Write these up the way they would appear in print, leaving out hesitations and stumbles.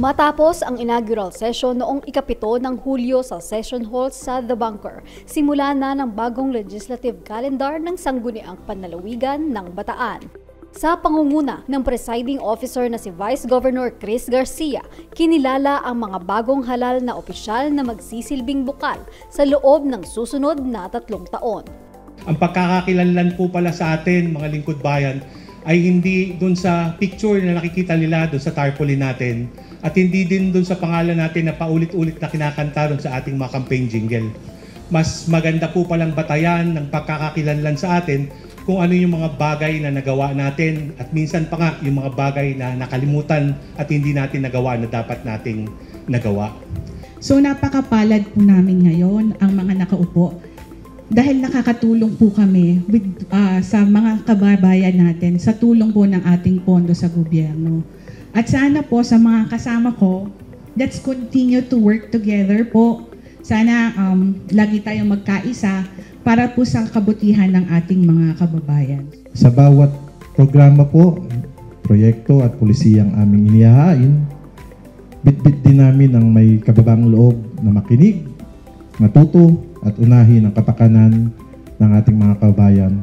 Matapos ang inaugural session noong ikapito ng Hulyo sa Session Hall sa The Bunker, simula na ng bagong legislative calendar ng Sangguniang Panlalawigan ng Bataan. Sa pangunguna ng presiding officer na si Vice Governor Chris Garcia, kinilala ang mga bagong halal na opisyal na magsisilbing bukal sa loob ng susunod na 3 taon. Ang pagkakakilanlan po pala sa atin, mga lingkod bayan, ay hindi dun sa picture na nakikita nila dun sa tarpaulin natin at hindi din dun sa pangalan natin na paulit-ulit na kinakanta dun sa ating mga campaign jingle. Mas maganda po palang batayan ng pagkakakilanlan sa atin kung ano yung mga bagay na nagawa natin at minsan pa nga yung mga bagay na nakalimutan at hindi natin nagawa na dapat nating nagawa. So napakapalad po namin ngayon ang mga nakaupo dahil nakakatulong po kami sa mga kababayan natin sa tulong po ng ating pondo sa gobyerno. At sana po sa mga kasama ko, let's continue to work together po. Sana lagi tayong magkaisa para po sa kabutihan ng ating mga kababayan. Sa bawat programa po, proyekto at pulisiyang aming inihahain, bitbit din namin ang may kababang loob na makinig, matuto at unahin ang kapakanan ng ating mga kababayan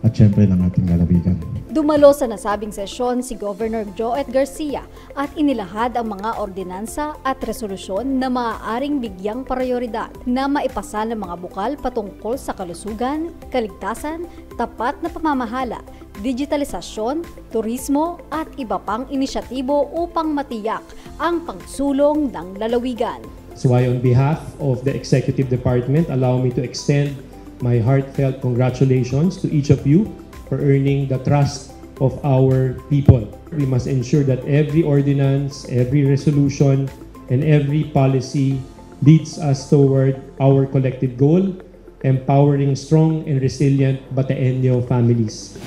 at syempre ng ating lalawigan. Dumalo sa nasabing sesyon si Governor Joet Garcia at inilahad ang mga ordinansa at resolusyon na maaaring bigyang prioridad na maipasa ng mga bukal patungkol sa kalusugan, kaligtasan, tapat na pamamahala, digitalisasyon, turismo at iba pang inisyatibo upang matiyak ang pagsulong ng lalawigan. So on behalf of the Executive Department, allow me to extend my heartfelt congratulations to each of you for earning the trust of our people. We must ensure that every ordinance, every resolution, and every policy leads us toward our collective goal, empowering strong and resilient Bataeño families.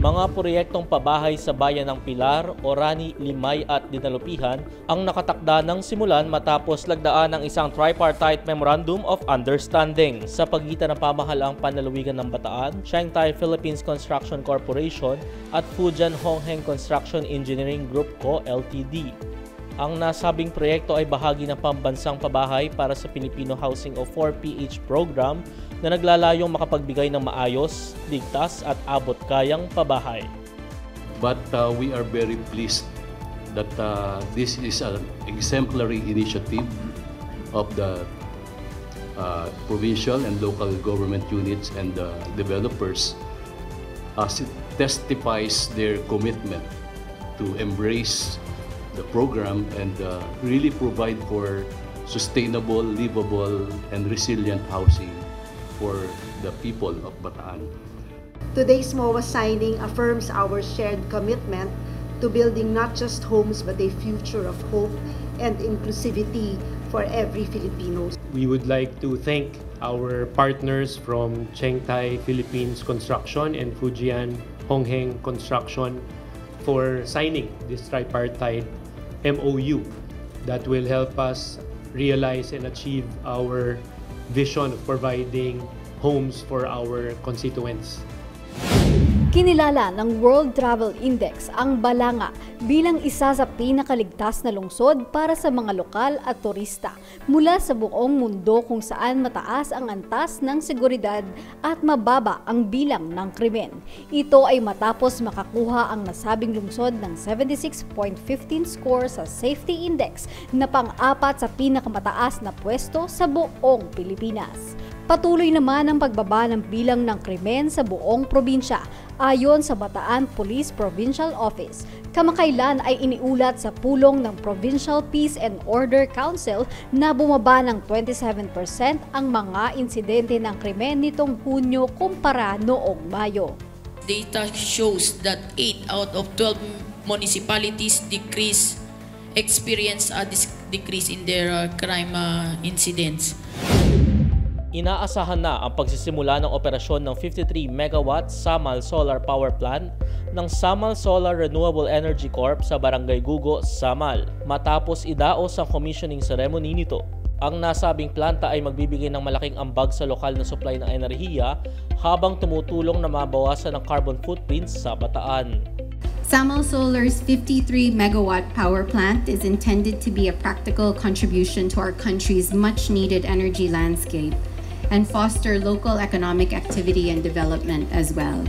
Mga proyektong pabahay sa bayan ng Pilar, Orani, Limay at Dinalupihan ang nakatakda ng simulan matapos lagdaan ng isang tripartite Memorandum of Understanding sa pagitan ng pamahalaang panlalawigan ng Bataan, Shanghai Philippines Construction Corporation at Fujian Hongheng Construction Engineering Group Co. Ltd. Ang nasabing proyekto ay bahagi ng pambansang pabahay para sa Filipino Housing of 4PH program na naglalayong makapagbigay ng maayos, ligtas at abot-kayang pabahay. But we are very pleased that this is an exemplary initiative of the provincial and local government units and developers as it testifies their commitment to embrace the program and really provide for sustainable, livable, and resilient housing for the people of Bataan. Today's MOA signing affirms our shared commitment to building not just homes but a future of hope and inclusivity for every Filipino. We would like to thank our partners from Shanghai Philippines Construction and Fujian Hongheng Construction for signing this tripartite MOU that will help us realize and achieve our vision of providing homes for our constituents. Kinilala ng World Travel Index ang Balanga bilang isa sa pinakaligtas na lungsod para sa mga lokal at turista mula sa buong mundo kung saan mataas ang antas ng seguridad at mababa ang bilang ng krimen. Ito ay matapos makakuha ang nasabing lungsod ng 76.15 score sa Safety Index na pang-4 sa pinakamataas na pwesto sa buong Pilipinas. Patuloy naman ang pagbaba ng bilang ng krimen sa buong probinsya ayon sa Bataan Police Provincial Office. Kamakailan ay iniulat sa pulong ng Provincial Peace and Order Council na bumaba ng 27% ang mga insidente ng krimen nitong Hunyo kumpara noong Mayo. Data shows that 8 out of 12 municipalities experience a decrease in their crime incidents. Inaasahan na ang pagsisimula ng operasyon ng 53 MW Samal Solar Power Plant ng Samal Solar Renewable Energy Corp sa Barangay Gugo, Samal, matapos idaos ang commissioning ceremony nito. Ang nasabing planta ay magbibigay ng malaking ambag sa lokal na supply ng enerhiya habang tumutulong na mabawasan ang carbon footprints sa Bataan. Samel Solar's 53-megawatt power plant is intended to be a practical contribution to our country's much-needed energy landscape and foster local economic activity and development as well.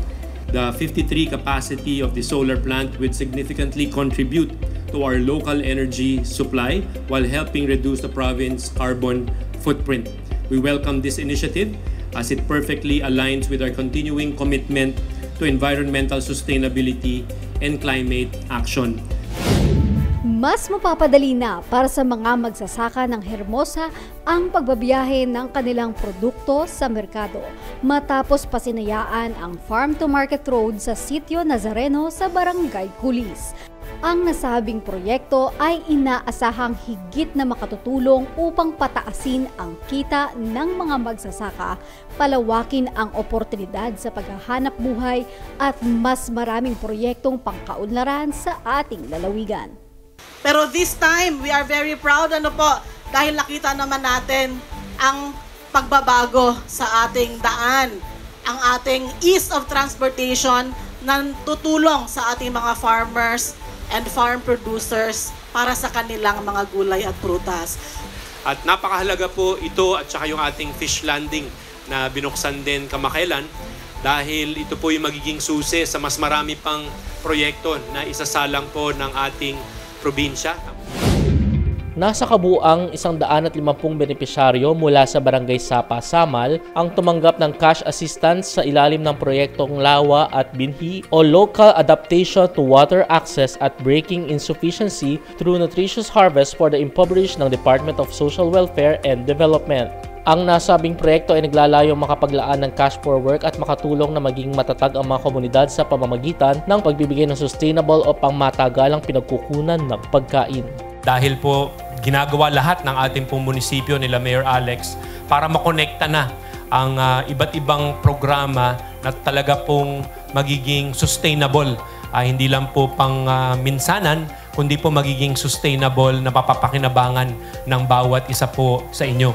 The 53 capacity of the solar plant would significantly contribute to our local energy supply while helping reduce the province's carbon footprint. We welcome this initiative as it perfectly aligns with our continuing commitment to environmental sustainability and climate action. Mas mapapadali na para sa mga magsasaka ng Hermosa ang pagbabiyahe ng kanilang produkto sa merkado matapos pasinayaan ang farm-to-market road sa Sitio Nazareno sa Barangay Kulis. Ang nasabing proyekto ay inaasahang higit na makatutulong upang pataasin ang kita ng mga magsasaka, palawakin ang oportunidad sa paghahanap buhay at mas maraming proyektong pangkaunlaran sa ating lalawigan. Pero this time, we are very proud dahil nakita naman natin ang pagbabago sa ating daan, ang ating ease of transportation na tutulong sa ating mga farmers and farm producers para sa kanilang mga gulay at prutas. At napakahalaga po ito at saka yung ating fish landing na binuksan din kamakailan dahil ito po yung magiging susi sa mas marami pang proyekto na isasalang po ng ating probinsya. Nasa kabuuang 150 benepisyaryo mula sa Barangay Sapa, Samal ang tumanggap ng cash assistance sa ilalim ng proyektong Lawa at Binhi o Local Adaptation to Water Access at Breaking Insufficiency through Nutritious Harvest for the Impoverished ng Department of Social Welfare and Development. Ang nasabing proyekto ay naglalayong makapaglaan ng cash for work at makatulong na maging matatag ang mga komunidad sa pamamagitan ng pagbibigay ng sustainable o pangmatagalang pinagkukunan ng pagkain. Dahil po ginagawa lahat ng ating pong munisipyo nila Mayor Alex para makonekta na ang iba't ibang programa na talaga pong magiging sustainable. Hindi lang po pang minsanan, kundi po magiging sustainable na mapapakinabangan ng bawat isa po sa inyo.